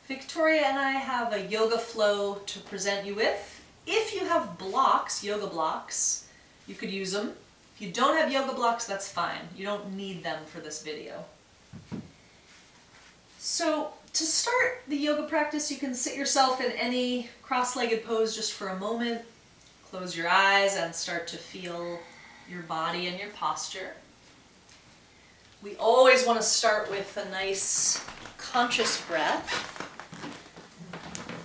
Victoria and I have a yoga flow to present you with. If you have blocks, yoga blocks, you could use them. If you don't have yoga blocks, that's fine. You don't need them for this video. So to start the yoga practice, you can sit yourself in any cross-legged pose just for a moment. Close your eyes and start to feel your body and your posture. We always want to start with a nice conscious breath.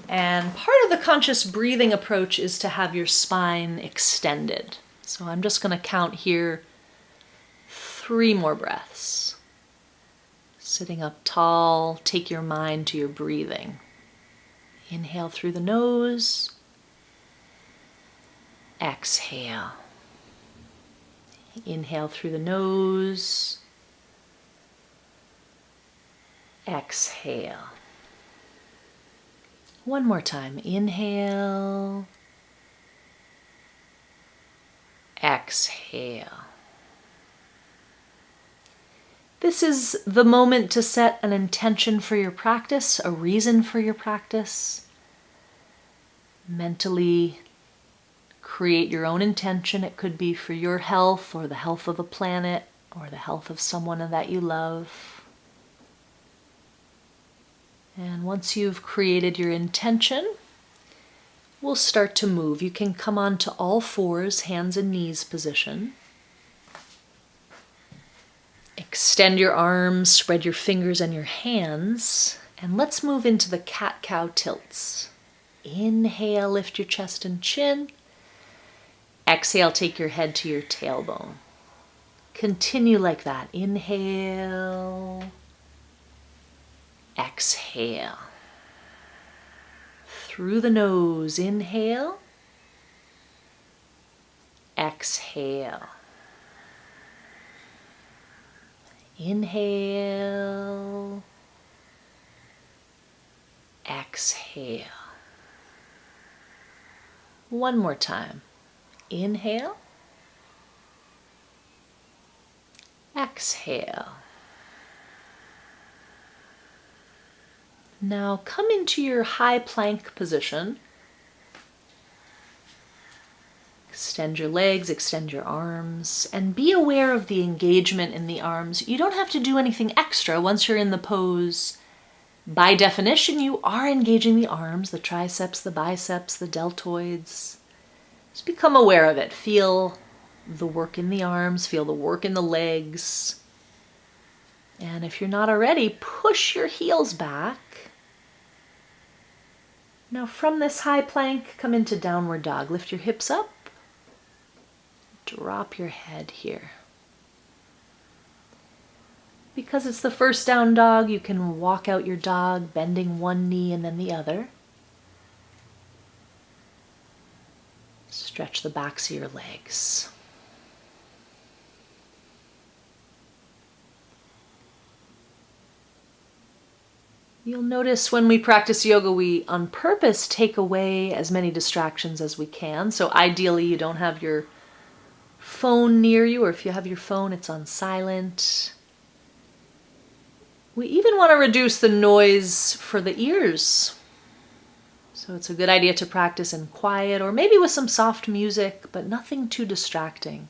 And part of the conscious breathing approach is to have your spine extended. So I'm just going to count here 3 more breaths. Sitting up tall, take your mind to your breathing. Inhale through the nose. Exhale. Inhale through the nose. Exhale. One more time. Inhale. Exhale. This is the moment to set an intention for your practice, a reason for your practice. Mentally create your own intention. It could be for your health or the health of the planet or the health of someone that you love. And once you've created your intention, we'll start to move. You can come on to all fours, hands and knees position. Extend your arms, spread your fingers and your hands, and let's move into the cat-cow tilts. Inhale, lift your chest and chin. Exhale, take your head to your tailbone. Continue like that. Inhale. Exhale. Through the nose, inhale. Exhale. Inhale. Exhale. One more time. Inhale. Exhale. Now come into your high plank position. Extend your legs, extend your arms, and be aware of the engagement in the arms. You don't have to do anything extra once you're in the pose. By definition, you are engaging the arms, the triceps, the biceps, the deltoids. Just become aware of it. Feel the work in the arms, feel the work in the legs. And if you're not already, push your heels back. Now from this high plank, come into downward dog. Lift your hips up. Drop your head here. Because it's the first down dog, you can walk out your dog, bending one knee and then the other. Stretch the backs of your legs. You'll notice when we practice yoga, we on purpose take away as many distractions as we can. So ideally you don't have your phone near you, or if you have your phone, it's on silent. We even want to reduce the noise for the ears. So it's a good idea to practice in quiet or maybe with some soft music, but nothing too distracting.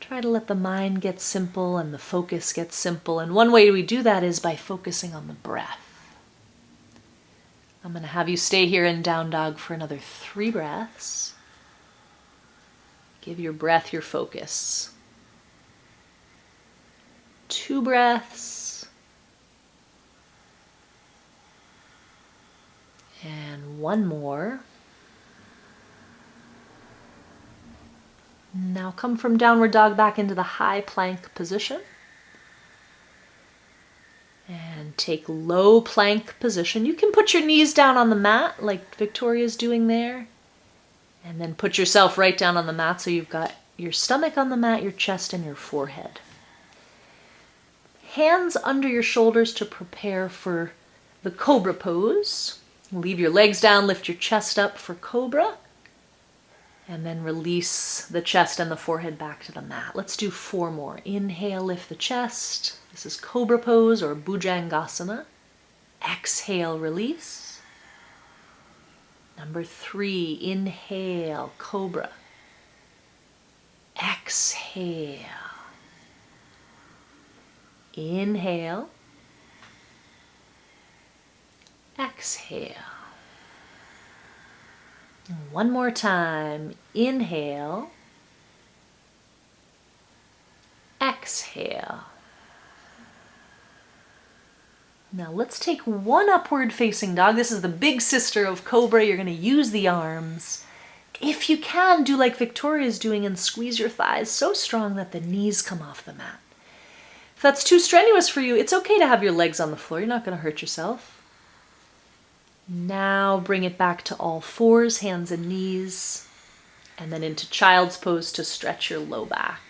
Try to let the mind get simple and the focus get simple. And one way we do that is by focusing on the breath. I'm going to have you stay here in down dog for another 3 breaths. Give your breath your focus. 2 breaths. And 1 more. Now come from downward dog back into the high plank position. And take low plank position. You can put your knees down on the mat like Victoria's doing there. And then put yourself right down on the mat so you've got your stomach on the mat, your chest, and your forehead. Hands under your shoulders to prepare for the Cobra pose. Leave your legs down, lift your chest up for Cobra. And then release the chest and the forehead back to the mat. Let's do 4 more. Inhale, lift the chest. This is Cobra pose or Bhujangasana. Exhale, release. Number 3, inhale, Cobra. Exhale. Inhale. Exhale. One more time. Inhale. Exhale. Now let's take one upward facing dog. This is the big sister of Cobra. You're going to use the arms. If you can, do like Victoria's doing and squeeze your thighs so strong that the knees come off the mat. If that's too strenuous for you, it's okay to have your legs on the floor. You're not going to hurt yourself. Now bring it back to all fours, hands and knees, and then into child's pose to stretch your low back.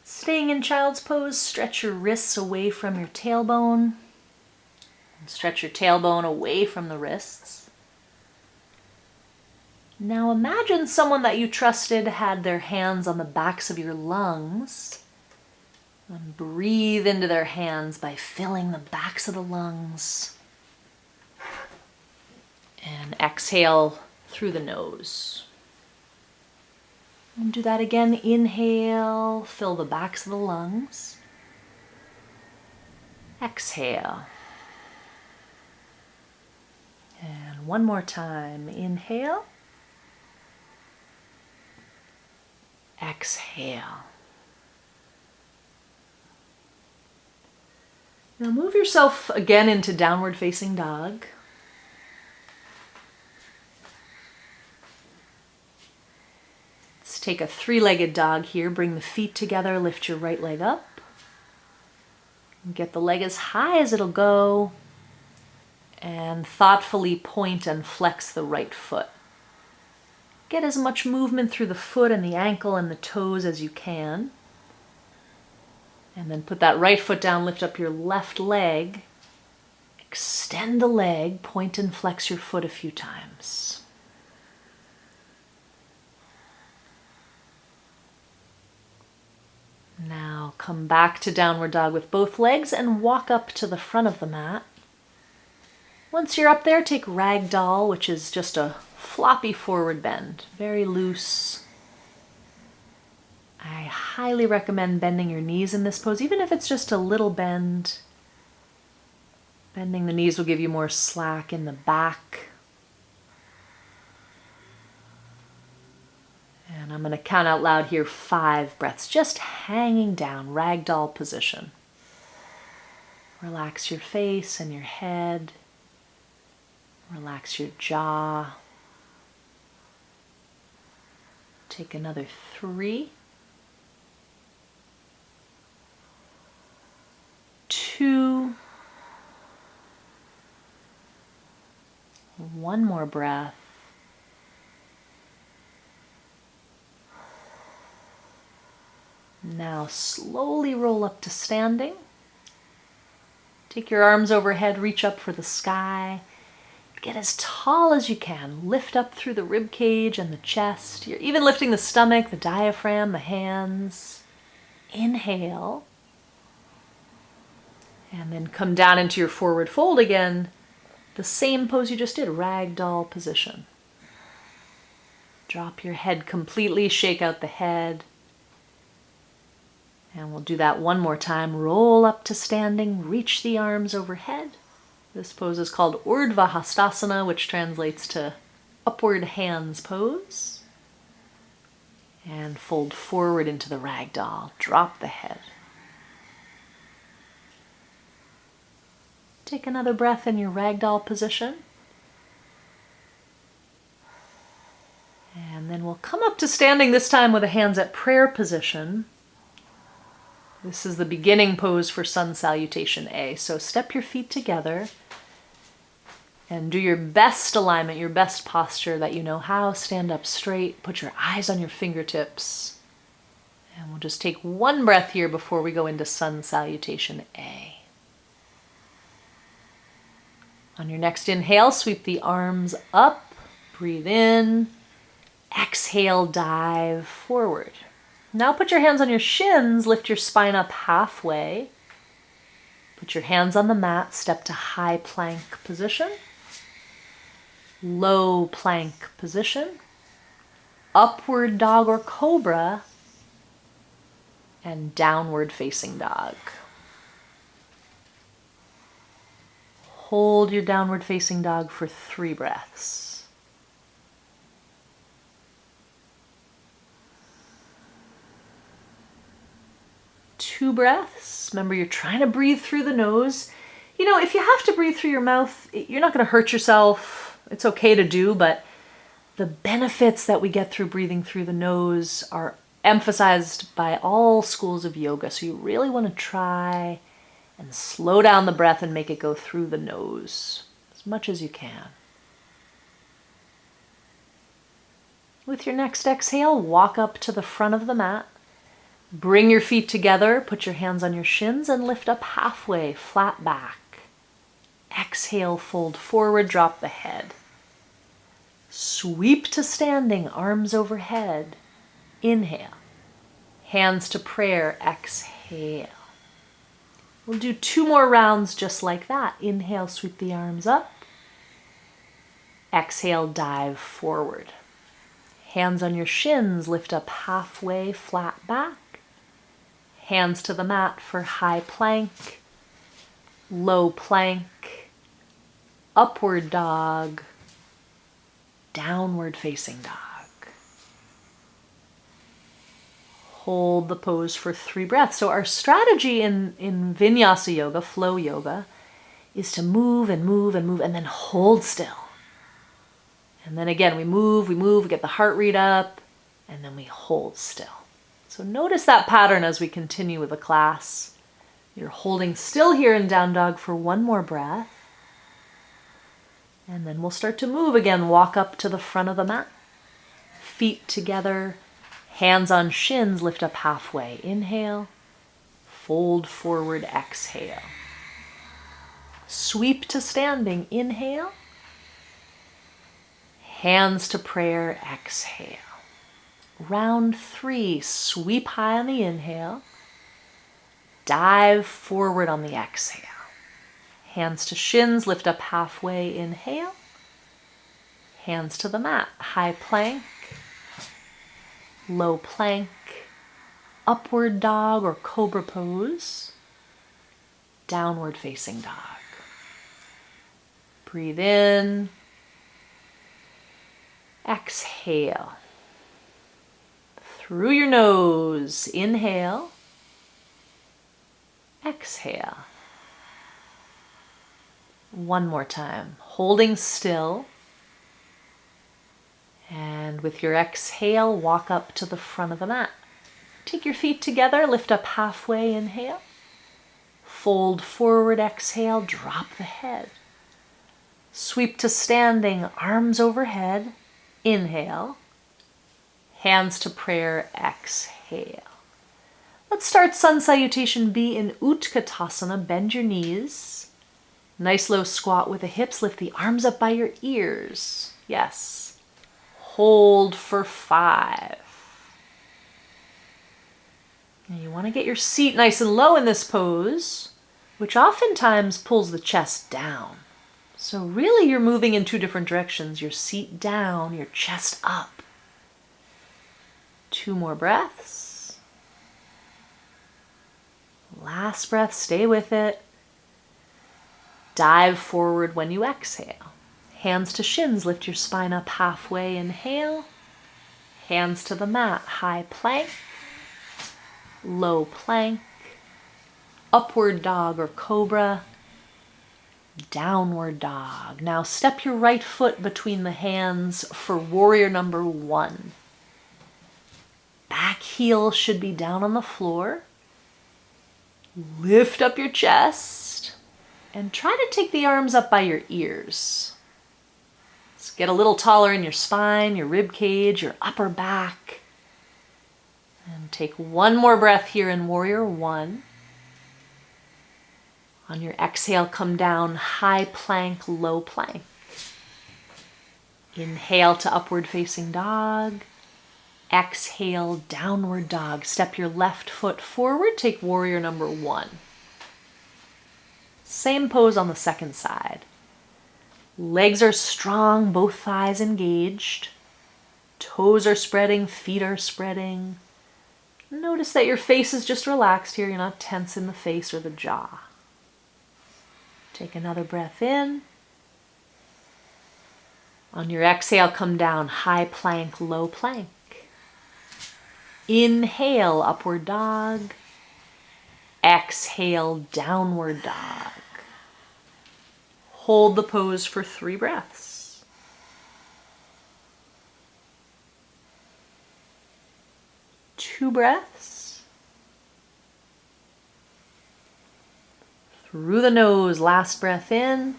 Staying in child's pose, stretch your wrists away from your tailbone. And stretch your tailbone away from the wrists. Now imagine someone that you trusted had their hands on the backs of your lungs. And breathe into their hands by filling the backs of the lungs. And exhale through the nose. And do that again. Inhale, fill the backs of the lungs. Exhale. And one more time. Inhale. Exhale. Now move yourself again into downward facing dog. Let's take a 3-legged dog here. Bring the feet together, lift your right leg up. Get the leg as high as it'll go. And thoughtfully point and flex the right foot. Get as much movement through the foot and the ankle and the toes as you can. And then put that right foot down, lift up your left leg. Extend the leg, point and flex your foot a few times. Now come back to downward dog with both legs and walk up to the front of the mat. Once you're up there, take ragdoll, which is just a floppy forward bend, very loose. I highly recommend bending your knees in this pose, even if it's just a little bend. Bending the knees will give you more slack in the back. And I'm going to count out loud here 5 breaths, just hanging down, ragdoll position. Relax your face and your head. Relax your jaw. Take another 3. 2. One more breath. Now slowly roll up to standing. Take your arms overhead, reach up for the sky. Get as tall as you can. Lift up through the rib cage and the chest. You're even lifting the stomach, the diaphragm, the hands. Inhale. And then come down into your forward fold again. The same pose you just did, ragdoll position. Drop your head completely, shake out the head. And we'll do that one more time. Roll up to standing, reach the arms overhead. This pose is called Urdhva Hastasana, which translates to upward hands pose. And fold forward into the ragdoll. Drop the head. Take another breath in your ragdoll position. And then we'll come up to standing, this time with the hands at prayer position. This is the beginning pose for Sun Salutation A. So step your feet together and do your best alignment, your best posture that you know how. Stand up straight, put your eyes on your fingertips. And we'll just take one breath here before we go into Sun Salutation A. On your next inhale, sweep the arms up, breathe in, exhale, dive forward. Now put your hands on your shins, lift your spine up halfway. Put your hands on the mat, step to high plank position, low plank position, upward dog or cobra, and downward facing dog. Hold your downward facing dog for 3 breaths. Two breaths. Remember, you're trying to breathe through the nose. You know, if you have to breathe through your mouth, you're not going to hurt yourself. It's okay to do, but the benefits that we get through breathing through the nose are emphasized by all schools of yoga. So you really want to try and slow down the breath and make it go through the nose as much as you can. With your next exhale, walk up to the front of the mat. Bring your feet together, put your hands on your shins and lift up halfway, flat back. Exhale, fold forward, drop the head. Sweep to standing, arms overhead. Inhale. Hands to prayer, exhale. We'll do 2 more rounds just like that. Inhale, sweep the arms up. Exhale, dive forward. Hands on your shins, lift up halfway, flat back. Hands to the mat for high plank, low plank, upward dog, downward facing dog. Hold the pose for 3 breaths. So our strategy in Vinyasa yoga, flow yoga, is to move and move and move and then hold still. And then again, we move, we get the heart rate up, and then we hold still. So notice that pattern as we continue with the class. You're holding still here in down dog for 1 more breath. And then we'll start to move again. Walk up to the front of the mat. Feet together. Hands on shins, lift up halfway. Inhale. Fold forward, exhale. Sweep to standing. Inhale. Hands to prayer, exhale. Round 3, sweep high on the inhale. Dive forward on the exhale. Hands to shins, lift up halfway, inhale. Hands to the mat, high plank, low plank, upward dog or cobra pose, downward facing dog. Breathe in, exhale. Through your nose, inhale, exhale. 1 more time, holding still. And with your exhale, walk up to the front of the mat. Take your feet together, lift up halfway, inhale. Fold forward, exhale, drop the head. Sweep to standing, arms overhead, inhale. Hands to prayer, exhale. Let's start Sun Salutation B in Utkatasana. Bend your knees. Nice low squat with the hips. Lift the arms up by your ears. Yes. Hold for 5. Now you want to get your seat nice and low in this pose, which oftentimes pulls the chest down. So really you're moving in 2 different directions. Your seat down, your chest up. 2 more breaths. Last breath, stay with it. Dive forward when you exhale. Hands to shins, lift your spine up halfway, inhale. Hands to the mat, high plank, low plank, upward dog or cobra, downward dog. Now step your right foot between the hands for warrior number 1. Back heel should be down on the floor. Lift up your chest and try to take the arms up by your ears. Let's get a little taller in your spine, your rib cage, your upper back. And take 1 more breath here in warrior 1. On your exhale, come down, high plank, low plank. Inhale to upward facing dog. Exhale, downward dog. Step your left foot forward, take warrior number 1. Same pose on the second side. Legs are strong, both thighs engaged. Toes are spreading, feet are spreading. Notice that your face is just relaxed here. You're not tense in the face or the jaw. Take another breath in. On your exhale, come down, high plank, low plank. Inhale, upward dog. Exhale, downward dog. Hold the pose for 3 breaths. Two breaths. Through the nose, last breath in.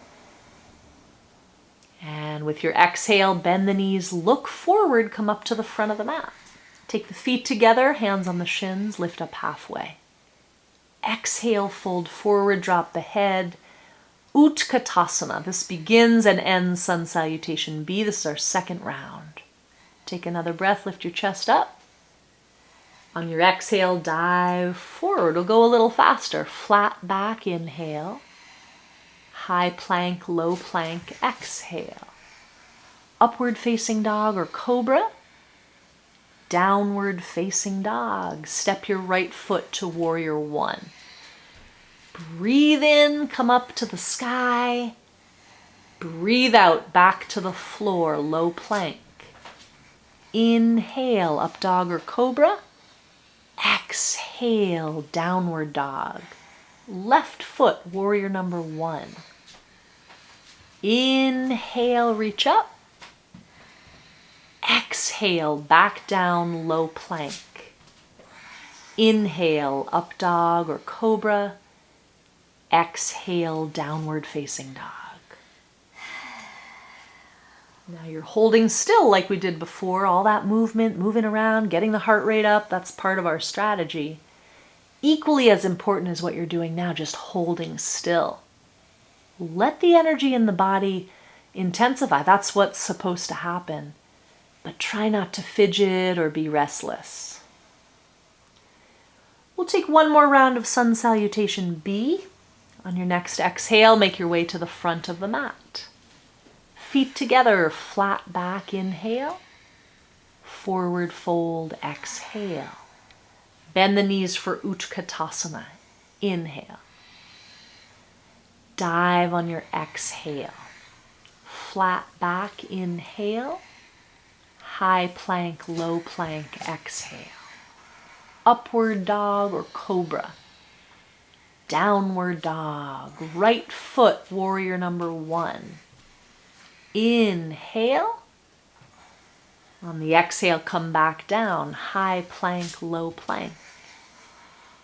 And with your exhale, bend the knees, look forward, come up to the front of the mat. Take the feet together, hands on the shins, lift up halfway. Exhale, fold forward, drop the head. Utkatasana. This begins and ends Sun Salutation B. This is our second round. Take another breath, lift your chest up. On your exhale, dive forward. We'll go a little faster. Flat back, inhale. High plank, low plank, exhale. Upward facing dog or cobra. Downward facing dog. Step your right foot to warrior 1. Breathe in, come up to the sky. Breathe out, back to the floor, low plank. Inhale, up dog or cobra. Exhale, downward dog. Left foot, warrior number 1. Inhale, reach up. Exhale, back down, low plank. Inhale, up dog or cobra. Exhale, downward facing dog. Now you're holding still like we did before. All that movement, moving around, getting the heart rate up, that's part of our strategy. Equally as important as what you're doing now, just holding still. Let the energy in the body intensify. That's what's supposed to happen. But try not to fidget or be restless. We'll take one more round of Sun Salutation B. On your next exhale, make your way to the front of the mat. Feet together, flat back, inhale. Forward fold, exhale. Bend the knees for Utkatasana, inhale. Dive on your exhale. Flat back, inhale. High plank, low plank, exhale. Upward dog or cobra. Downward dog. Right foot, warrior number 1. Inhale. On the exhale, come back down. High plank, low plank.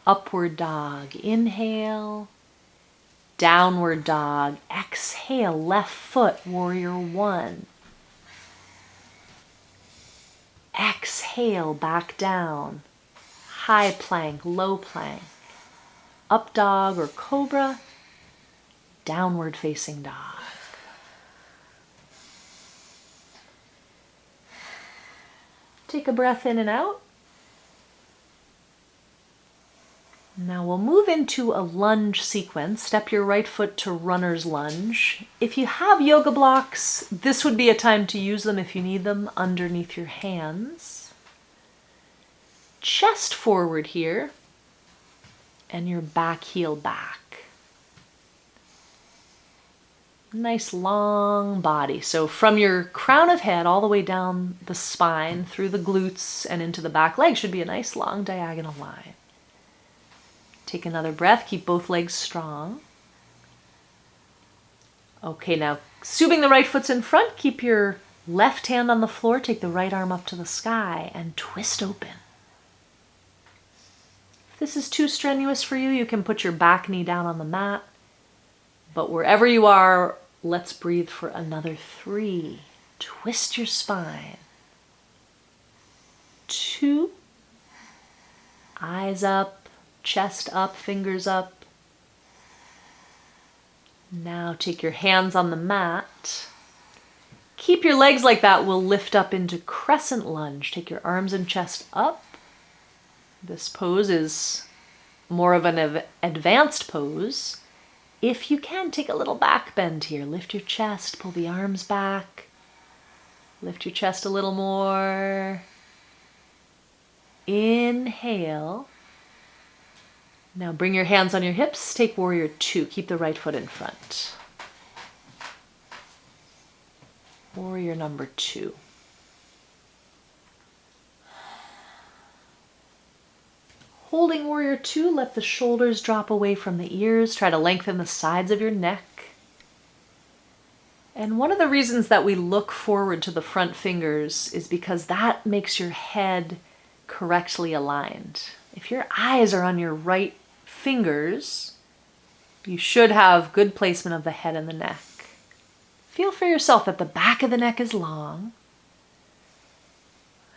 Upward dog. Inhale. Downward dog. Exhale. Left foot, warrior 1. Exhale, back down. High plank, low plank. Up dog or cobra. Downward facing dog. Take a breath in and out. Now we'll move into a lunge sequence. Step your right foot to runner's lunge. If you have yoga blocks, this would be a time to use them if you need them underneath your hands. Chest forward here, and your back heel back. Nice long body. So from your crown of head all the way down the spine, through the glutes and into the back leg should be a nice long diagonal line. Take another breath. Keep both legs strong. Okay, now assuming the right foot's in front, keep your left hand on the floor. Take the right arm up to the sky and twist open. If this is too strenuous for you, you can put your back knee down on the mat. But wherever you are, let's breathe for another 3. Twist your spine. 2. Eyes up, chest up, fingers up. Now take your hands on the mat. Keep your legs like that. We'll lift up into crescent lunge. Take your arms and chest up. This pose is more of an advanced pose. If you can, take a little back bend here. Lift your chest, pull the arms back. Lift your chest a little more. Inhale. Now bring your hands on your hips. Take warrior two. Keep the right foot in front. Warrior number two. Holding warrior two, let the shoulders drop away from the ears. Try to lengthen the sides of your neck. And one of the reasons that we look forward to the front fingers is because that makes your head correctly aligned. If your eyes are on your right fingers, you should have good placement of the head and the neck. Feel for yourself that the back of the neck is long.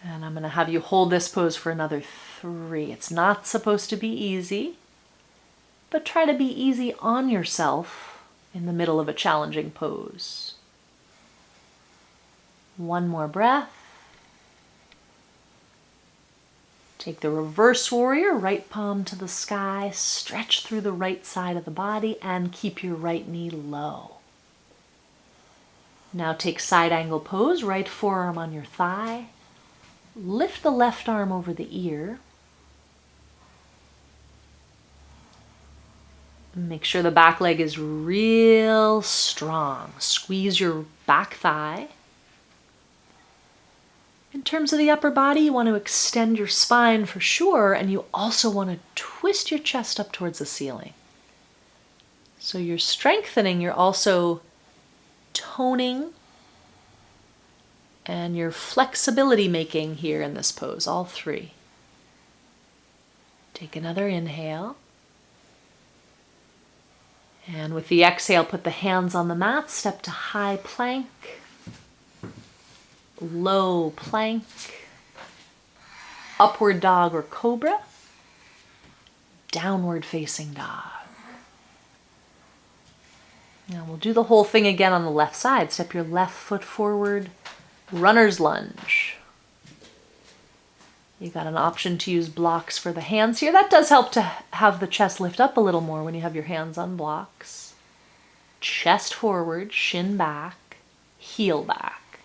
And I'm going to have you hold this pose for another 3. It's not supposed to be easy, but try to be easy on yourself in the middle of a challenging pose. One more breath. Take the reverse warrior, right palm to the sky, stretch through the right side of the body, and keep your right knee low. Now take side angle pose, right forearm on your thigh. Lift the left arm over the ear. Make sure the back leg is real strong. Squeeze your back thigh. In terms of the upper body, you want to extend your spine for sure, and you also want to twist your chest up towards the ceiling. So you're strengthening, you're also toning, and your flexibility making here in this pose, all 3. Take another inhale. And with the exhale, put the hands on the mat, step to high plank, low plank, upward dog or cobra, downward facing dog. Now we'll do the whole thing again on the left side. Step your left foot forward, runner's lunge. You got an option to use blocks for the hands here. That does help to have the chest lift up a little more when you have your hands on blocks. Chest forward, shin back, heel back.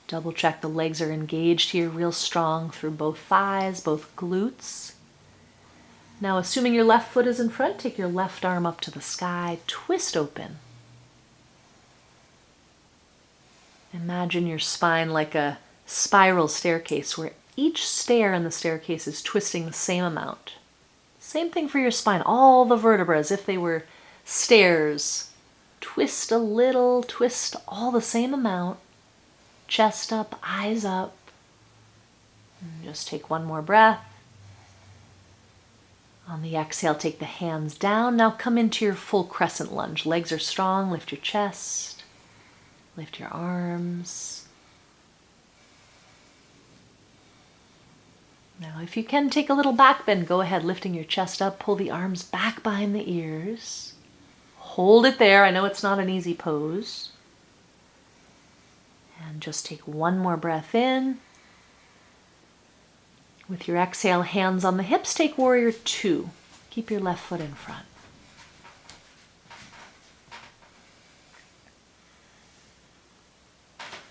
Double check the legs are engaged here real strong through both thighs, both glutes. Now, assuming your left foot is in front, take your left arm up to the sky, twist open. Imagine your spine like a spiral staircase where each stair in the staircase is twisting the same amount. Same thing for your spine, all the vertebrae as if they were stairs. Twist a little, twist all the same amount. Chest up, eyes up. And just take one more breath. On the exhale, take the hands down. Now come into your full crescent lunge. Legs are strong, lift your chest. Lift your arms. Now, if you can take a little back bend, go ahead, lifting your chest up, pull the arms back behind the ears. Hold it there. I know it's not an easy pose. And just take one more breath in. With your exhale, hands on the hips, take warrior two. Keep your left foot in front.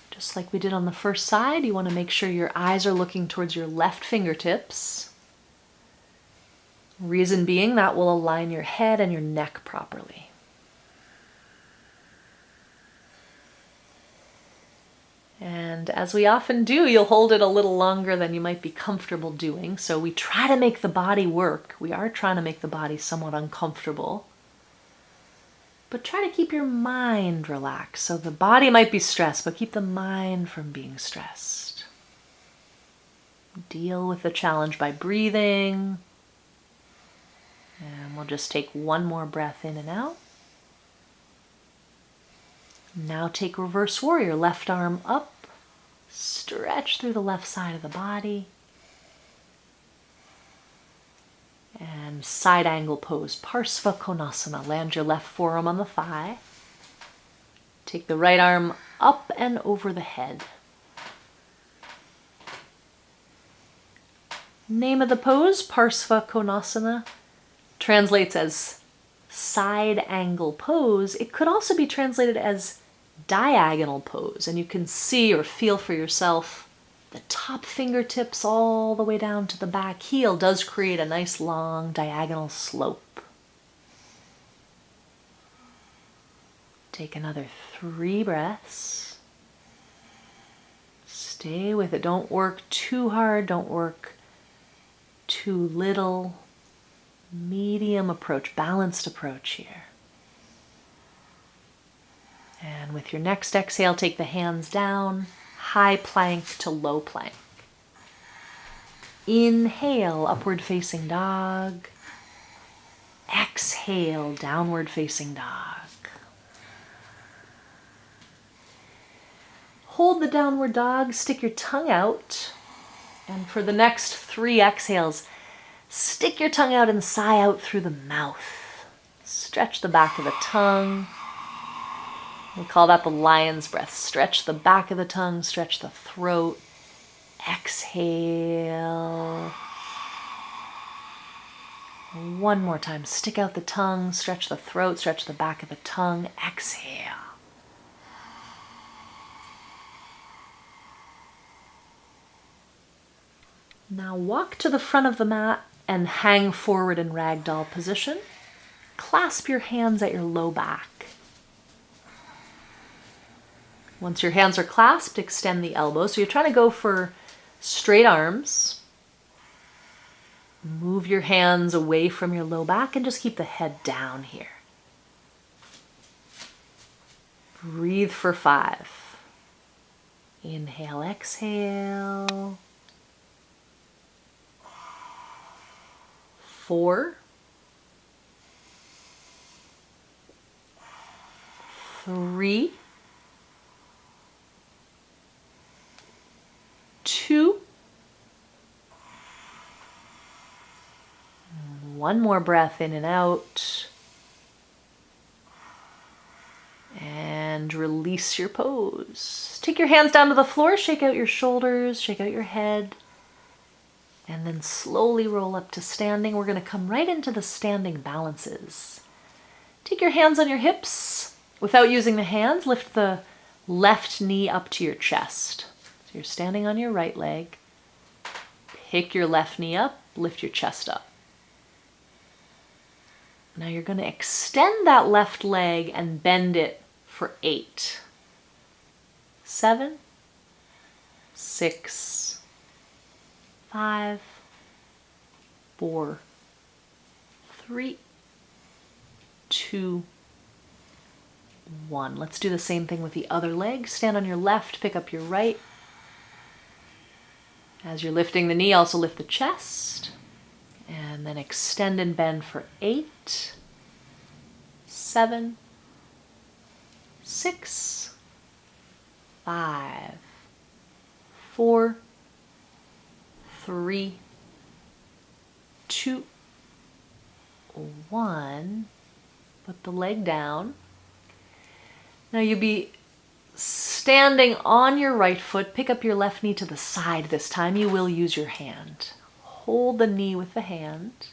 Just like we did on the first side, you want to make sure your eyes are looking towards your left fingertips. Reason being that will align your head and your neck properly. And as we often do, you'll hold it a little longer than you might be comfortable doing. So we try to make the body work. We are trying to make the body somewhat uncomfortable. But try to keep your mind relaxed. So the body might be stressed, but keep the mind from being stressed. Deal with the challenge by breathing. And we'll just take one more breath in and out. Now take reverse warrior, left arm up, stretch through the left side of the body. And side angle pose, Parsva Konasana. Land your left forearm on the thigh. Take the right arm up and over the head. Name of the pose, Parsva Konasana, translates as side angle pose. It could also be translated as diagonal pose, and you can see or feel for yourself the top fingertips all the way down to the back heel does create a nice long diagonal slope. Take another 3 breaths. Stay with it. Don't work too hard. Don't work too little. Medium approach, balanced approach here. And with your next exhale, take the hands down, high plank to low plank. Inhale, upward facing dog. Exhale, downward facing dog. Hold the downward dog, stick your tongue out, and for the next 3 exhales, stick your tongue out and sigh out through the mouth. Stretch the back of the tongue. We call that the lion's breath. Stretch the back of the tongue, stretch the throat. Exhale. One more time. Stick out the tongue, stretch the throat, stretch the back of the tongue. Exhale. Now walk to the front of the mat and hang forward in ragdoll position. Clasp your hands at your low back. Once your hands are clasped, extend the elbows. So you're trying to go for straight arms. Move your hands away from your low back and just keep the head down here. Breathe for 5. Inhale, exhale. 4, 3, 2, one more breath in and out, and release your pose. Take your hands down to the floor, shake out your shoulders, shake out your head. And then slowly roll up to standing. We're going to come right into the standing balances. Take your hands on your hips. Without using the hands, lift the left knee up to your chest. So you're standing on your right leg. Pick your left knee up, lift your chest up. Now you're going to extend that left leg and bend it for 8, 7, 6, 5, 4, 3, 2, 1. Let's do the same thing with the other leg. Stand on your left, pick up your right. As you're lifting the knee, also lift the chest. And then extend and bend for 8, 7, 6, 5, 4, 3, 2, 1. Put the leg down. Now you'll be standing on your right foot. Pick up your left knee to the side this time. You will use your hand. Hold the knee with the hand.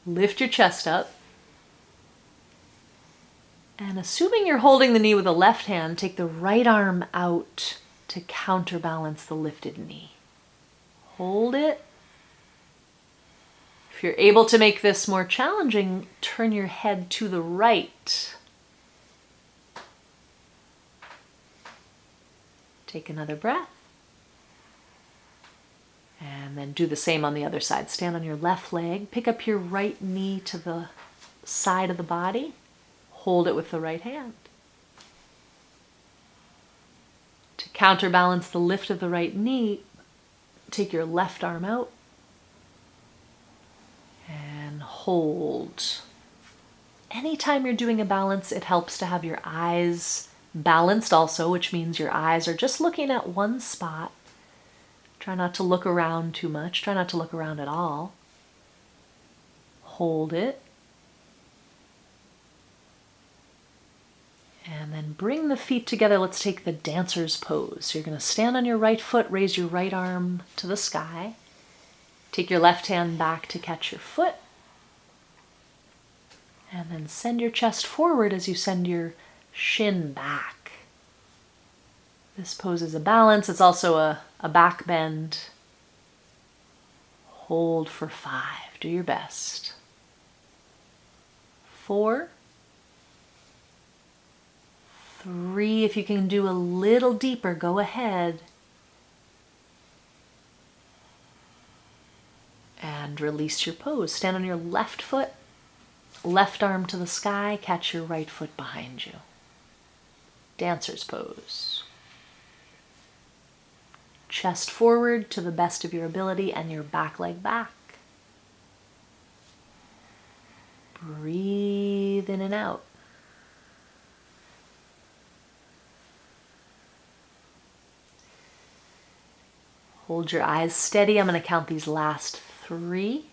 Lift your chest up. And assuming you're holding the knee with the left hand, take the right arm out to counterbalance the lifted knee. Hold it. If you're able to make this more challenging, turn your head to the right. Take another breath. And then do the same on the other side. Stand on your left leg. Pick up your right knee to the side of the body. Hold it with the right hand. To counterbalance the lift of the right knee, take your left arm out and hold. Anytime you're doing a balance, it helps to have your eyes balanced also, which means your eyes are just looking at one spot. Try not to look around too much. Try not to look around at all. Hold it. And then bring the feet together. Let's take the dancer's pose. So you're going to stand on your right foot, raise your right arm to the sky. Take your left hand back to catch your foot. And then send your chest forward as you send your shin back. This pose is a balance. It's also a back bend. Hold for 5. Do your best. 4. 3, if you can do a little deeper, go ahead. And release your pose. Stand on your left foot, left arm to the sky, catch your right foot behind you. Dancer's pose. Chest forward to the best of your ability and your back leg back. Breathe in and out. Hold your eyes steady. I'm going to count these last 3,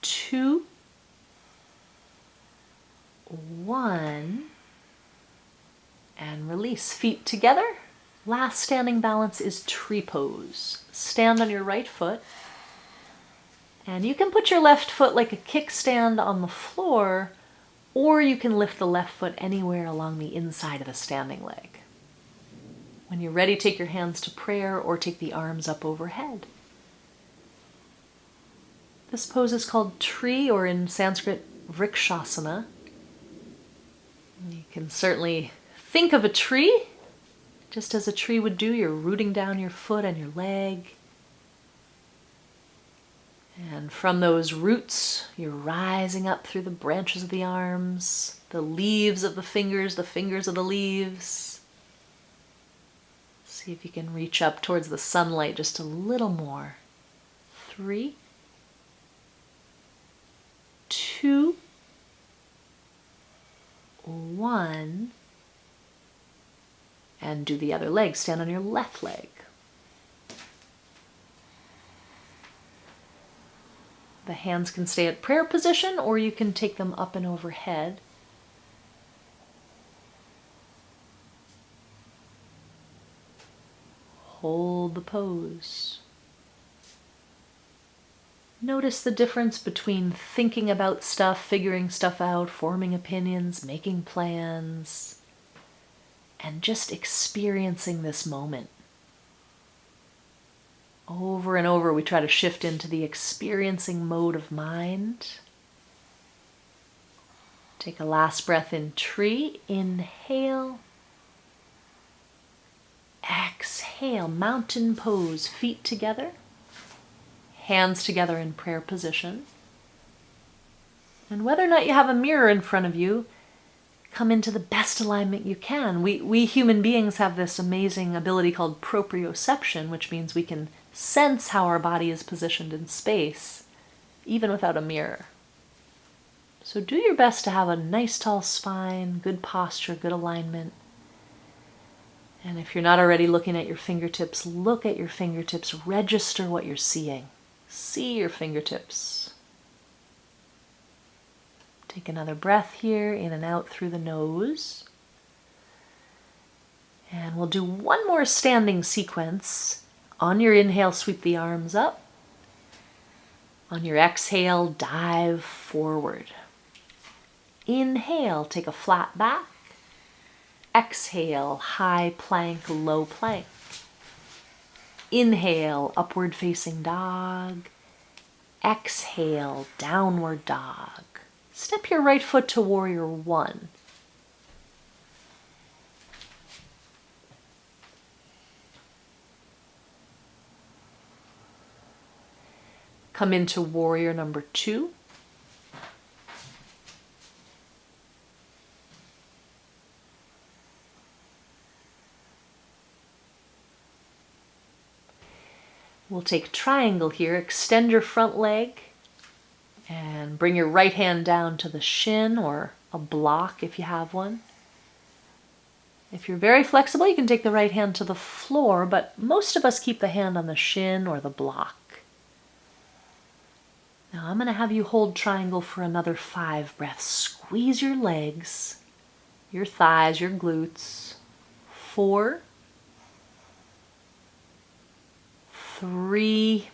2, 1, and release. Feet together. Last standing balance is tree pose. Stand on your right foot, and you can put your left foot like a kickstand on the floor, or you can lift the left foot anywhere along the inside of the standing leg. When you're ready, take your hands to prayer or take the arms up overhead. This pose is called tree, or in Sanskrit, vrikshasana. You can certainly think of a tree, just as a tree would do. You're rooting down your foot and your leg. And from those roots, you're rising up through the branches of the arms, the leaves of the fingers of the leaves. See if you can reach up towards the sunlight just a little more. 3, 2, 1. And do the other leg. Stand on your left leg. The hands can stay at prayer position, or you can take them up and overhead. Hold the pose. Notice the difference between thinking about stuff, figuring stuff out, forming opinions, making plans, and just experiencing this moment. Over and over, we try to shift into the experiencing mode of mind. Take a last breath in tree. Inhale. Exhale, mountain pose, feet together, hands together in prayer position. And whether or not you have a mirror in front of you, come into the best alignment you can. We human beings have this amazing ability called proprioception, which means we can sense how our body is positioned in space, even without a mirror. So do your best to have a nice tall spine, good posture, good alignment. And if you're not already looking at your fingertips, look at your fingertips, register what you're seeing. See your fingertips. Take another breath here, in and out through the nose. And we'll do one more standing sequence. On your inhale, sweep the arms up. On your exhale, dive forward. Inhale, take a flat back. Exhale, high plank, low plank. Inhale, upward facing dog. Exhale, downward dog. Step your right foot to warrior 1. Come into warrior number 2. We'll take triangle here. Extend your front leg and bring your right hand down to the shin or a block if you have one. If you're very flexible, you can take the right hand to the floor, but most of us keep the hand on the shin or the block. Now I'm going to have you hold triangle for another 5 breaths. Squeeze your legs, your thighs, your glutes. 4, 3,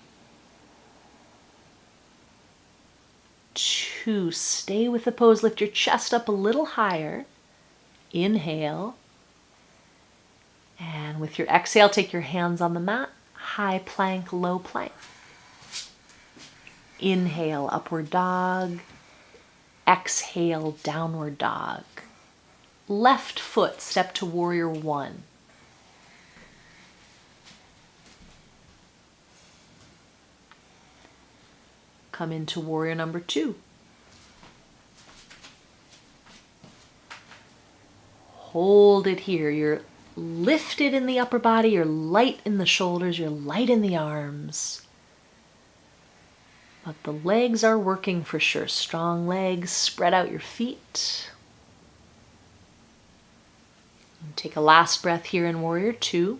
2. Stay with the pose. Lift your chest up a little higher. Inhale. And with your exhale, take your hands on the mat. High plank, low plank. Inhale, upward dog. Exhale, downward dog. Left foot, step to warrior 1. Come into warrior number 2. Hold it here. You're lifted in the upper body, you're light in the shoulders, you're light in the arms. But the legs are working for sure. Strong legs, spread out your feet. And take a last breath here in warrior 2.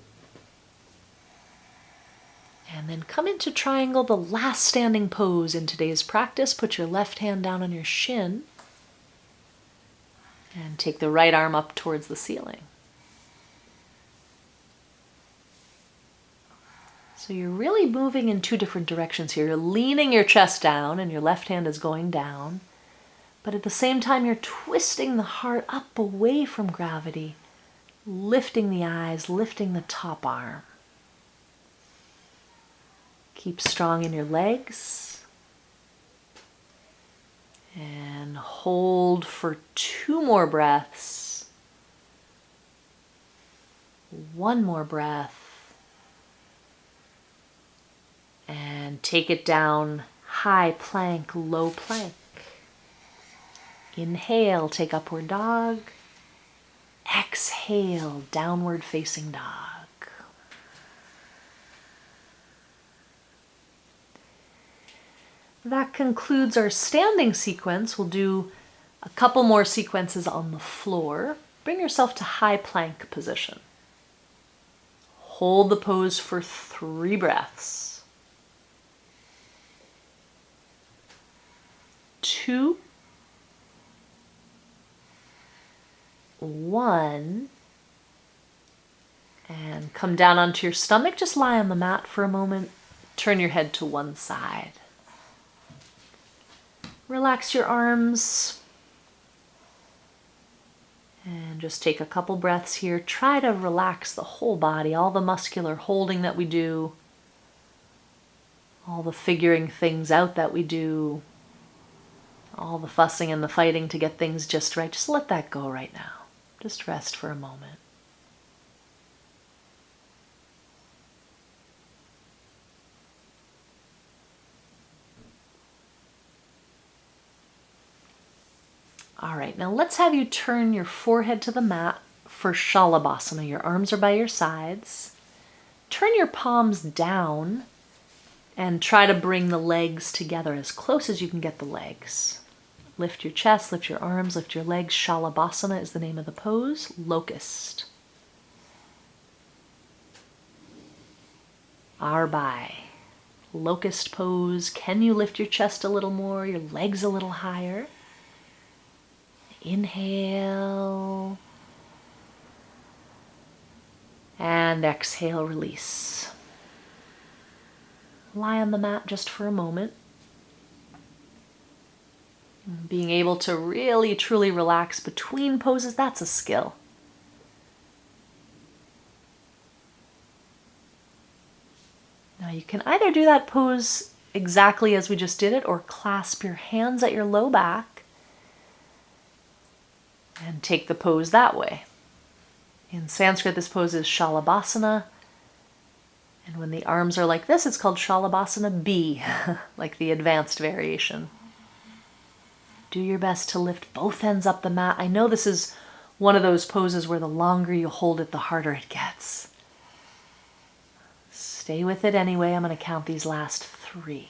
And then come into triangle, the last standing pose in today's practice. Put your left hand down on your shin and take the right arm up towards the ceiling. So you're really moving in 2 different directions here. You're leaning your chest down and your left hand is going down, but at the same time you're twisting the heart up away from gravity, lifting the eyes, lifting the top arm. Keep strong in your legs. And hold for 2 more breaths. 1 more breath. And take it down, high plank, low plank. Inhale, take upward dog. Exhale, downward facing dog. That concludes our standing sequence. We'll do a couple more sequences on the floor. Bring yourself to high plank position. Hold the pose for 3 breaths. 2, 1, and come down onto your stomach. Just lie on the mat for a moment. Turn your head to one side. Relax your arms. And just take a couple breaths here. Try to relax the whole body, all the muscular holding that we do, all the figuring things out that we do, all the fussing and the fighting to get things just right. Just let that go right now. Just rest for a moment. All right, now let's have you turn your forehead to the mat for Shalabhasana. Your arms are by your sides. Turn your palms down and try to bring the legs together as close as you can get the legs. Lift your chest, lift your arms, lift your legs. Shalabhasana is the name of the pose. Locust. Arbai. Locust pose. Can you lift your chest a little more, your legs a little higher? Inhale. And exhale, release. Lie on the mat just for a moment. Being able to really, truly relax between poses, that's a skill. Now you can either do that pose exactly as we just did it, or clasp your hands at your low back and take the pose that way. In Sanskrit, this pose is Shalabhasana. And when the arms are like this, it's called Shalabhasana B, like the advanced variation. Do your best to lift both ends up the mat. I know this is one of those poses where the longer you hold it, the harder it gets. Stay with it anyway. I'm going to count these last 3.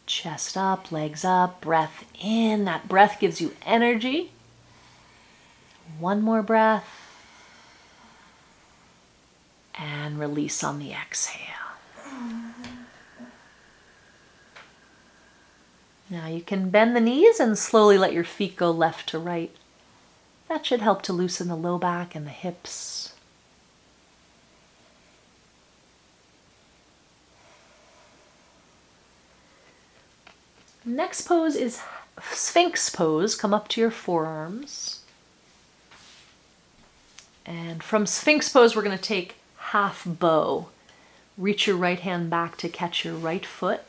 Chest up, legs up, breath in. That breath gives you energy. 1 more breath. And release on the exhale. Now you can bend the knees and slowly let your feet go left to right. That should help to loosen the low back and the hips. Next pose is Sphinx pose. Come up to your forearms. And from Sphinx pose, we're going to take half bow. Reach your right hand back to catch your right foot.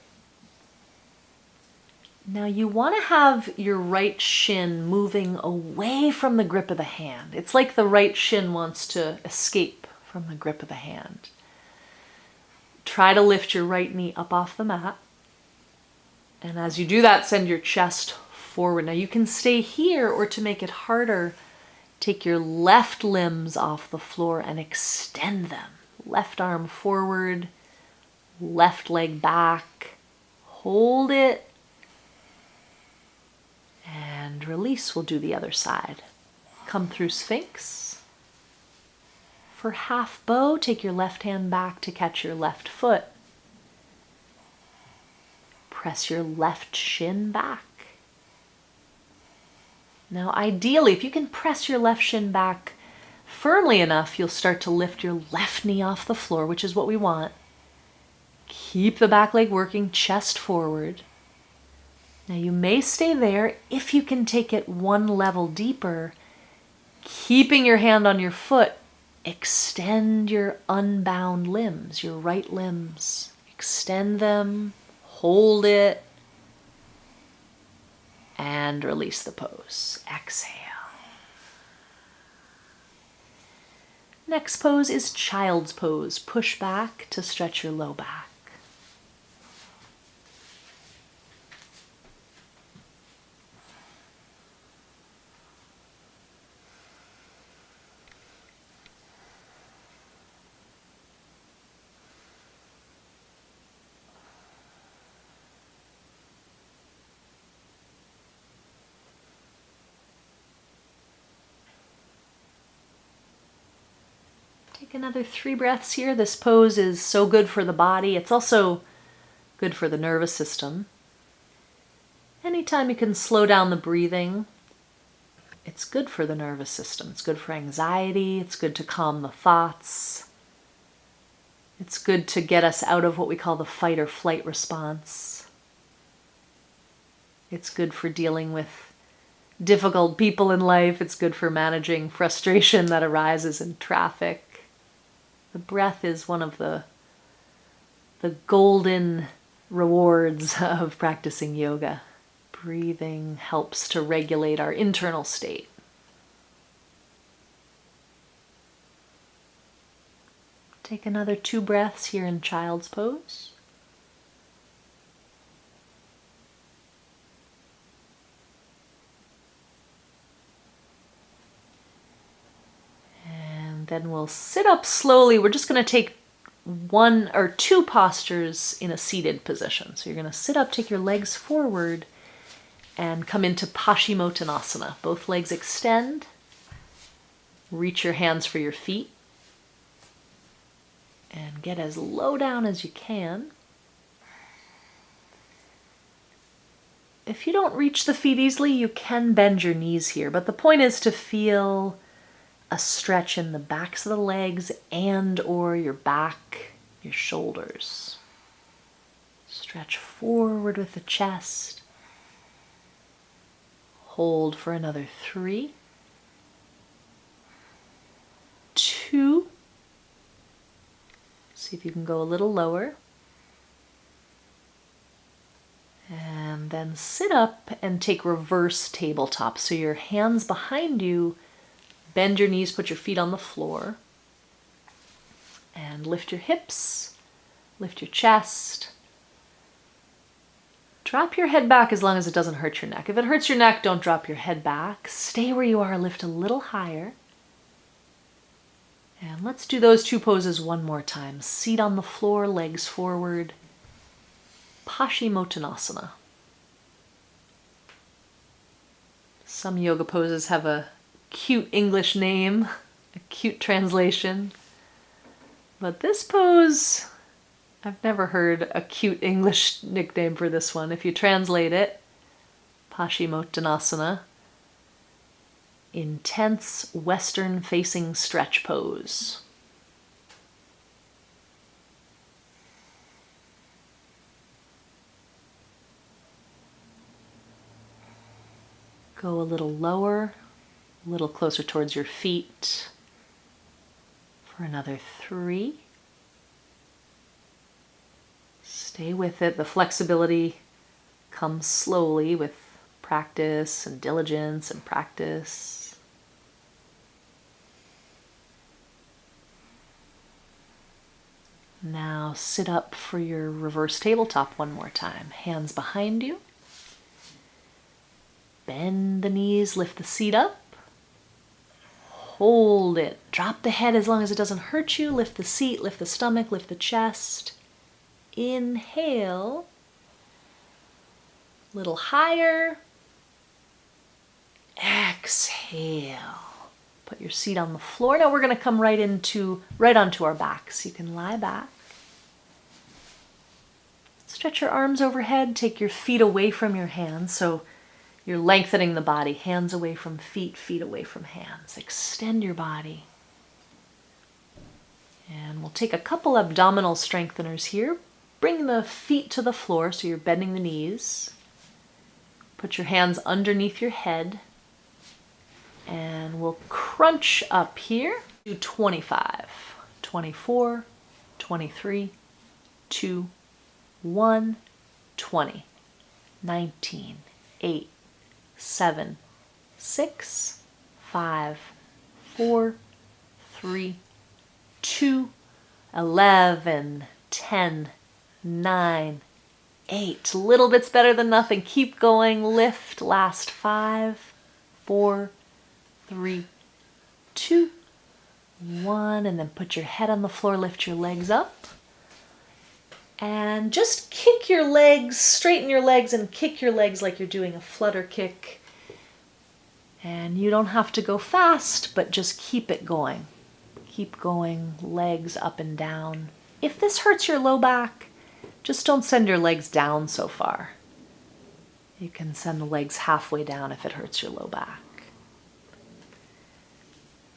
Now you want to have your right shin moving away from the grip of the hand. It's like the right shin wants to escape from the grip of the hand. Try to lift your right knee up off the mat. And as you do that, send your chest forward. Now you can stay here, or to make it harder, take your left limbs off the floor and extend them. Left arm forward, left leg back. Hold it. And release. We'll do the other side. Come through Sphinx. For half bow, take your left hand back to catch your left foot. Press your left shin back. Now ideally, if you can press your left shin back firmly enough, you'll start to lift your left knee off the floor, which is what we want. Keep the back leg working, chest forward. Now you may stay there. If you can take it one level deeper, keeping your hand on your foot, extend your unbound limbs, your right limbs. Extend them, hold it, and release the pose. Exhale. Next pose is child's pose. Push back to stretch your low back. Take another 3 breaths here. This pose is so good for the body. It's also good for the nervous system. Anytime you can slow down the breathing, it's good for the nervous system. It's good for anxiety. It's good to calm the thoughts. It's good to get us out of what we call the fight or flight response. It's good for dealing with difficult people in life. It's good for managing frustration that arises in traffic. The breath is one of the golden rewards of practicing yoga. Breathing helps to regulate our internal state. Take another 2 breaths here in child's pose. Then we'll sit up slowly. We're just going to take 1 or 2 postures in a seated position. So you're going to sit up, take your legs forward, and come into Paschimottanasana. Both legs extend. Reach your hands for your feet. And get as low down as you can. If you don't reach the feet easily, you can bend your knees here. But the point is to feel a stretch in the backs of the legs and or your back, your shoulders. Stretch forward with the chest. Hold for another 3, 2. See if you can go a little lower. And then sit up and take reverse tabletop. So your hands behind you. Bend your knees, put your feet on the floor, and lift your hips, lift your chest. Drop your head back as long as it doesn't hurt your neck. If it hurts your neck, don't drop your head back. Stay where you are, lift a little higher. And let's do those 2 poses one more time. Seat on the floor, legs forward. Paschimottanasana. Some yoga poses have a cute English name, a cute translation. But this pose, I've never heard a cute English nickname for this one. If you translate it, Paschimottanasana, intense Western facing stretch pose. Go a little lower, a little closer towards your feet for another 3. Stay with it. The flexibility comes slowly with practice and diligence and practice. Now sit up for your reverse tabletop one more time. Hands behind you. Bend the knees, lift the seat up. Hold it. Drop the head as long as it doesn't hurt you. Lift the seat, lift the stomach, lift the chest. Inhale. A little higher. Exhale. Put your seat on the floor. Now we're going to come right onto our back. So you can lie back. Stretch your arms overhead. Take your feet away from your hands. So you're lengthening the body. Hands away from feet, feet away from hands. Extend your body. And we'll take a couple abdominal strengtheners here. Bring the feet to the floor so you're bending the knees. Put your hands underneath your head. And we'll crunch up here. Do 25, 24, 23, 2, 1, 20, 19, 8, 7, 6, 5, 4, 3, 2, 11, 10, 9, 8. Little bits better than nothing. Keep going. Lift. Last 5, 4, 3, 2, 1. And then put your head on the floor. Lift your legs up. And just kick your legs, straighten your legs and kick your legs like you're doing a flutter kick. And you don't have to go fast, but just keep it going. Keep going, legs up and down. If this hurts your low back, just don't send your legs down so far. You can send the legs halfway down if it hurts your low back.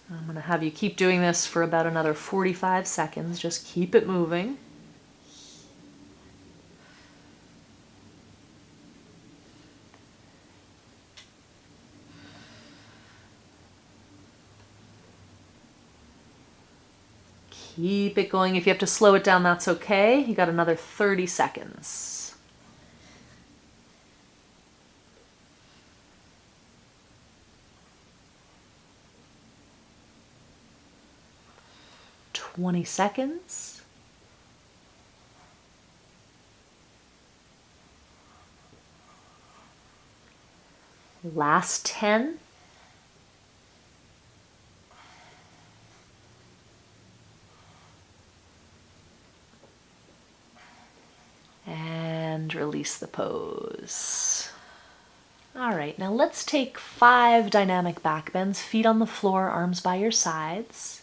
I'm going to have you keep doing this for about another 45 seconds. Just keep it moving. Keep it going. If you have to slow it down, that's okay. You got another 30 seconds. "20 seconds. Last 10. And release the pose. All right, now let's take 5 dynamic back bends, feet on the floor, arms by your sides.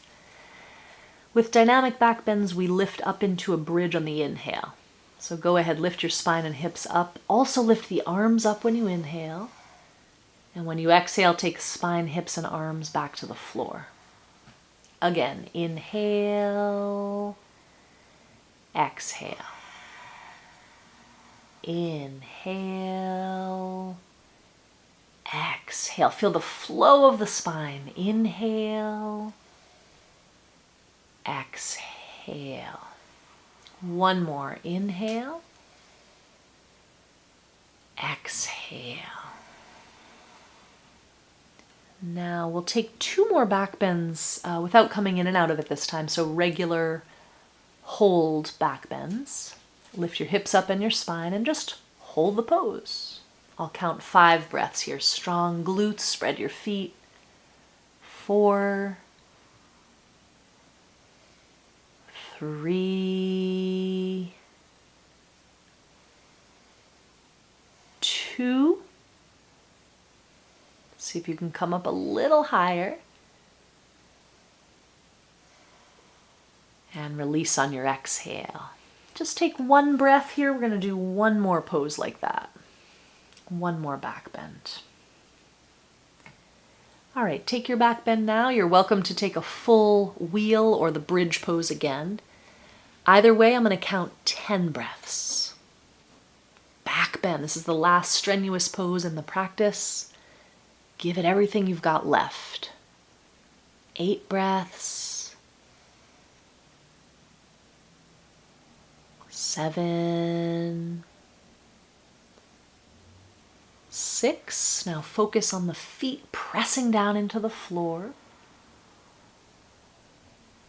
With dynamic back bends, we lift up into a bridge on the inhale. So go ahead, lift your spine and hips up. Also lift the arms up when you inhale. And when you exhale, take spine, hips, and arms back to the floor. Again, inhale, exhale. Inhale, exhale. Feel the flow of the spine. Inhale, exhale. One more. Inhale, exhale. Now we'll take 2 more back bends without coming in and out of it this time. So regular hold back bends. Lift your hips up and your spine and just hold the pose. I'll count 5 breaths here. Strong glutes, spread your feet. 4, 3, 2. See if you can come up a little higher. And release on your exhale. Just take 1 breath here. We're going to do 1 more pose like that. One more back bend. All right, take your back bend now. You're welcome to take a full wheel or the bridge pose again. Either way, I'm going to count 10 breaths. Back bend. This is the last strenuous pose in the practice. Give it everything you've got left. 8 breaths. 7. 6. Now focus on the feet pressing down into the floor.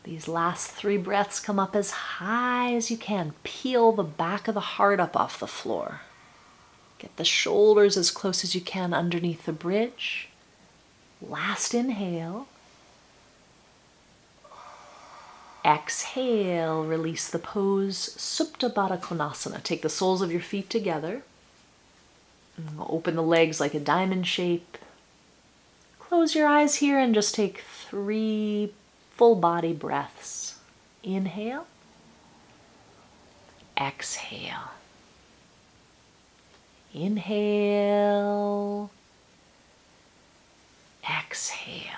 These last 3 breaths, come up as high as you can. Peel the back of the heart up off the floor. Get the shoulders as close as you can underneath the bridge. Last inhale. Exhale, release the pose, Supta Baddha Konasana. Take the soles of your feet together. Open the legs like a diamond shape. Close your eyes here and just take 3 full body breaths. Inhale. Exhale. Inhale. Exhale.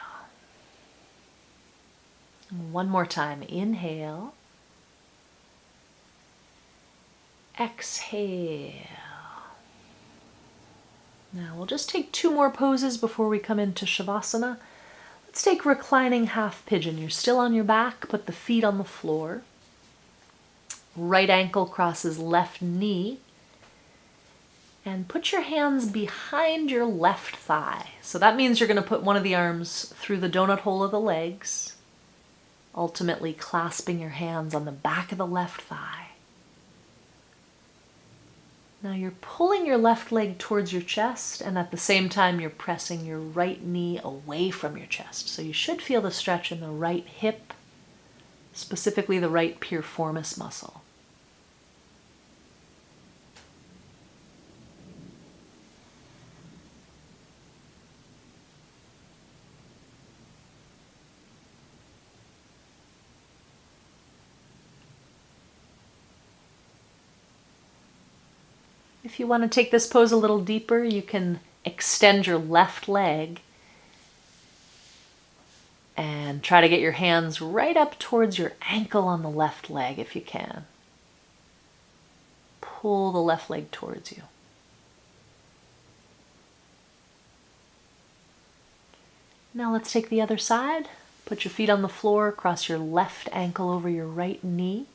One more time. Inhale. Exhale. Now we'll just take 2 more poses before we come into Savasana. Let's take reclining half pigeon. You're still on your back, put the feet on the floor. Right ankle crosses left knee. And put your hands behind your left thigh. So that means you're going to put one of the arms through the donut hole of the legs, ultimately clasping your hands on the back of the left thigh. Now you're pulling your left leg towards your chest, and at the same time you're pressing your right knee away from your chest. So you should feel the stretch in the right hip, specifically the right piriformis muscle. If you want to take this pose a little deeper, you can extend your left leg and try to get your hands right up towards your ankle on the left leg if you can. Pull the left leg towards you. Now let's take the other side. Put your feet on the floor, cross your left ankle over your right knee.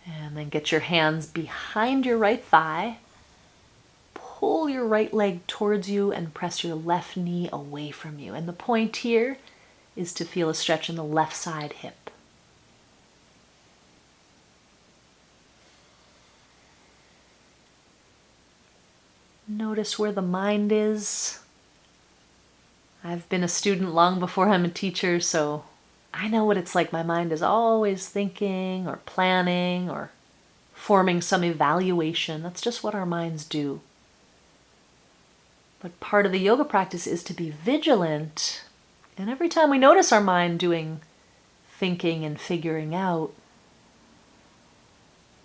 And then get your hands behind your right thigh. Pull your right leg towards you and press your left knee away from you. And the point here is to feel a stretch in the left side hip. Notice where the mind is. I've been a student long before I'm a teacher, so I know what it's like. My mind is always thinking or planning or forming some evaluation. That's just what our minds do. But part of the yoga practice is to be vigilant. And every time we notice our mind doing thinking and figuring out,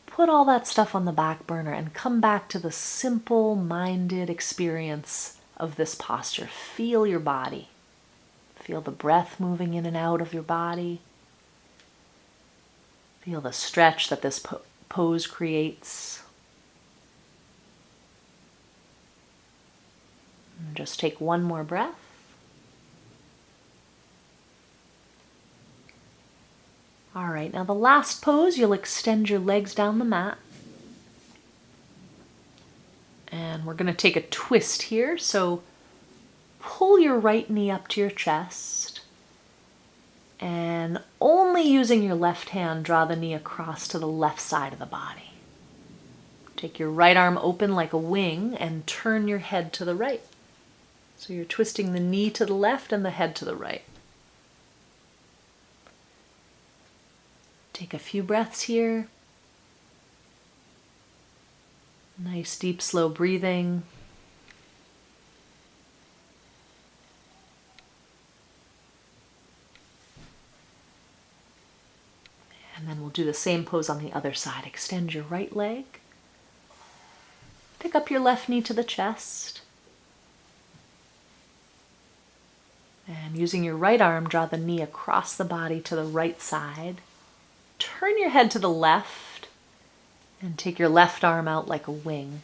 put all that stuff on the back burner and come back to the simple-minded experience of this posture. Feel your body. Feel the breath moving in and out of your body. Feel the stretch that this pose creates. And just take one more breath. All right, now the last pose, you'll extend your legs down the mat. And we're going to take a twist here. So pull your right knee up to your chest, and only using your left hand, draw the knee across to the left side of the body. Take your right arm open like a wing and turn your head to the right. So you're twisting the knee to the left and the head to the right. Take a few breaths here. Nice, deep, slow breathing. And then we'll do the same pose on the other side. Extend your right leg. Pick up your left knee to the chest. And using your right arm, draw the knee across the body to the right side. Turn your head to the left and take your left arm out like a wing.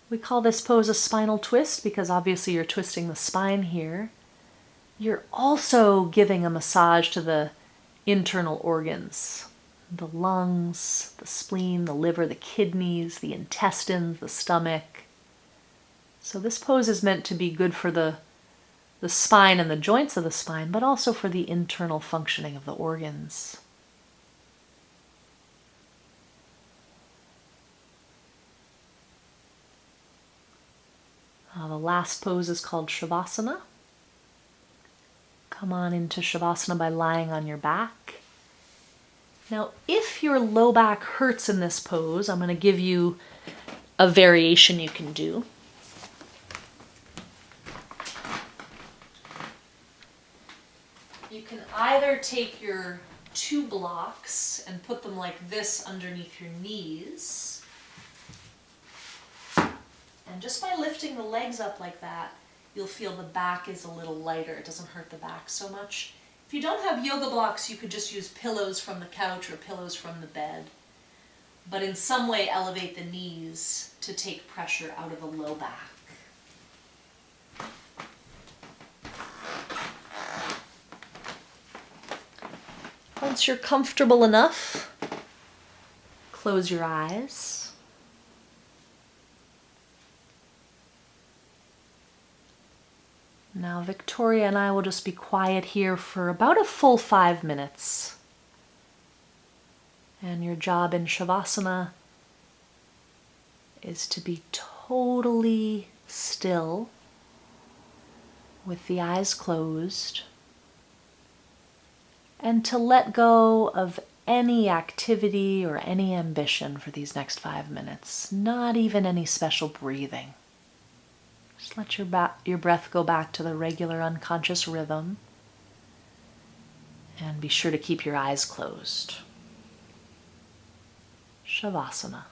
We call this pose a spinal twist because obviously you're twisting the spine here. You're also giving a massage to the internal organs. The lungs, the spleen, the liver, the kidneys, the intestines, the stomach. So this pose is meant to be good for the spine and the joints of the spine, but also for the internal functioning of the organs. The last pose is called Savasana. Come on into Savasana by lying on your back. Now, if your low back hurts in this pose, I'm going to give you a variation you can do. You can either take your 2 blocks and put them like this underneath your knees. And just by lifting the legs up like that, you'll feel the back is a little lighter. It doesn't hurt the back so much. If you don't have yoga blocks, you could just use pillows from the couch or pillows from the bed. But in some way, elevate the knees to take pressure out of the low back. Once you're comfortable enough, close your eyes. Now Victoria and I will just be quiet here for about a full 5 minutes. And your job in Shavasana is to be totally still with the eyes closed and to let go of any activity or any ambition for these next 5 minutes, not even any special breathing. Just let your breath go back to the regular unconscious rhythm, and be sure to keep your eyes closed. Shavasana.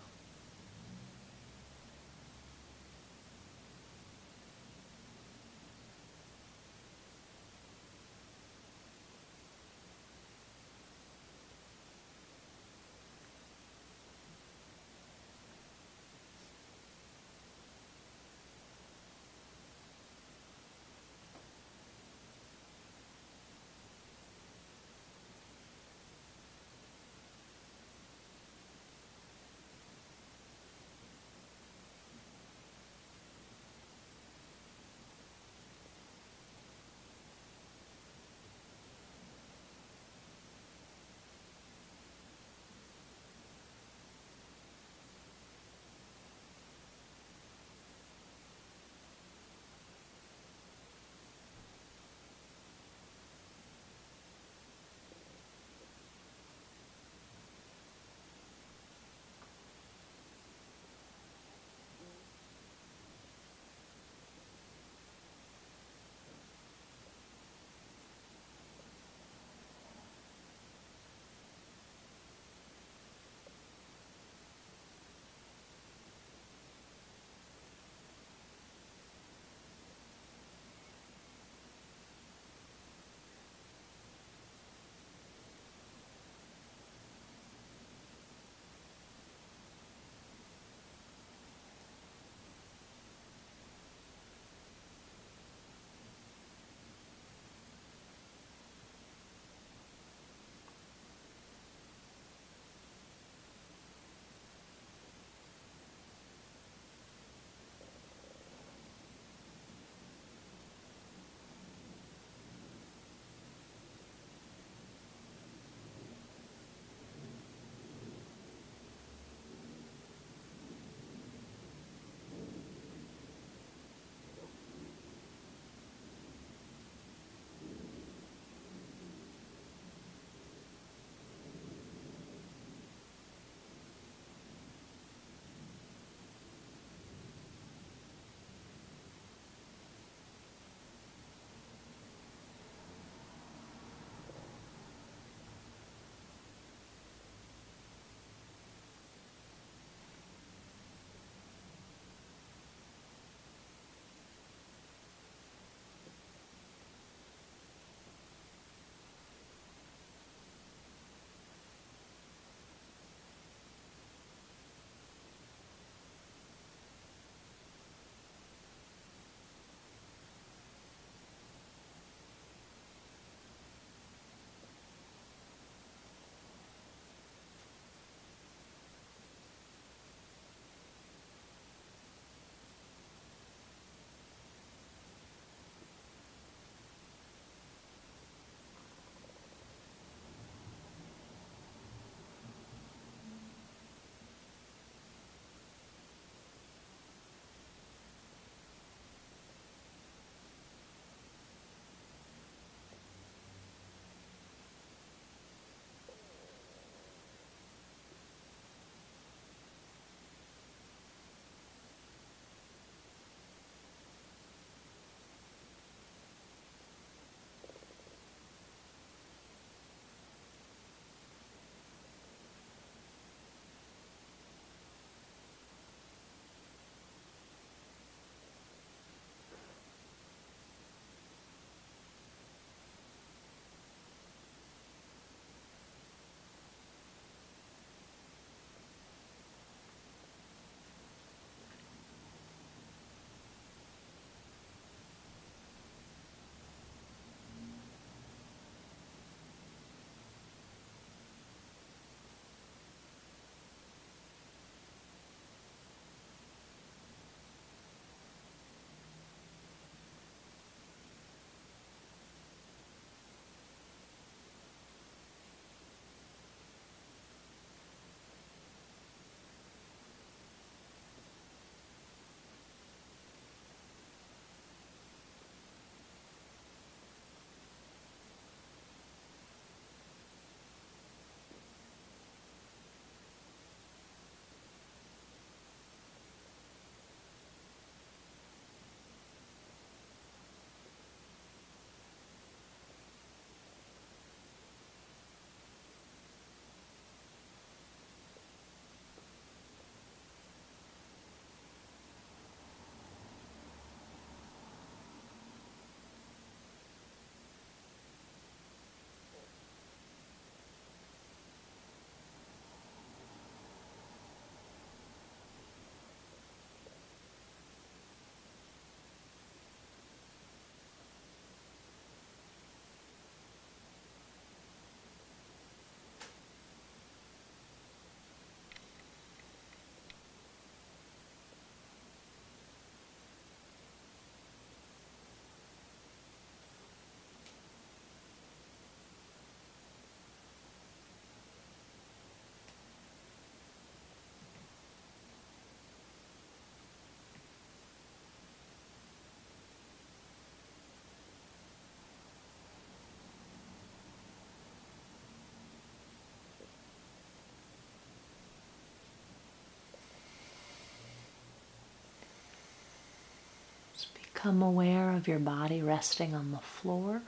Become aware of your body resting on the floor.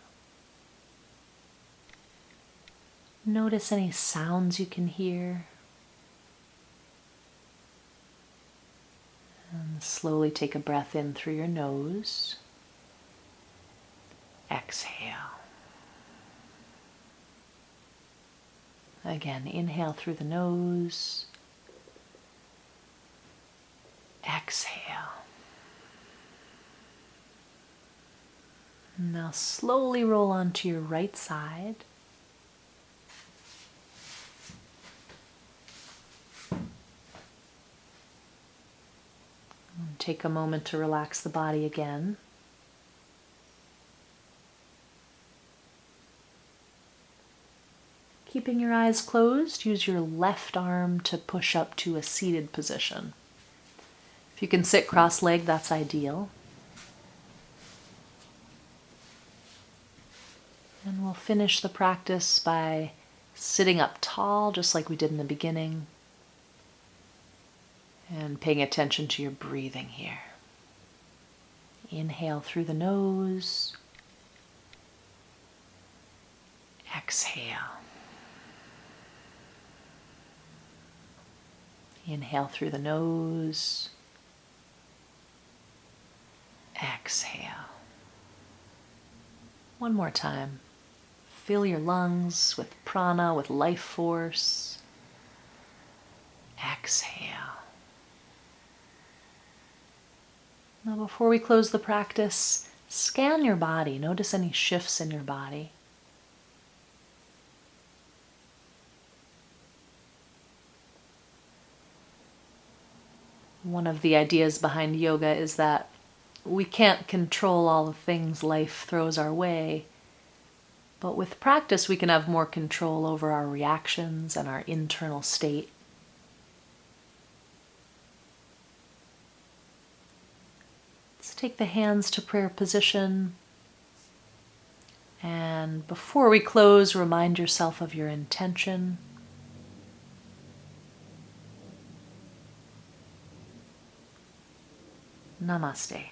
Notice any sounds you can hear. And slowly take a breath in through your nose. Exhale. Again, inhale through the nose. Exhale. Now slowly roll onto your right side. And take a moment to relax the body again. Keeping your eyes closed, use your left arm to push up to a seated position. If you can sit cross-legged, that's ideal. And we'll finish the practice by sitting up tall, just like we did in the beginning, and paying attention to your breathing here. Inhale through the nose. Exhale. Inhale through the nose. Exhale. One more time. Fill your lungs with prana, with life force. Exhale. Now, before we close the practice, scan your body. Notice any shifts in your body. One of the ideas behind yoga is that we can't control all the things life throws our way, but with practice we can have more control over our reactions and our internal state. Let's take the hands to prayer position, and before we close, remind yourself of your intention. Namaste.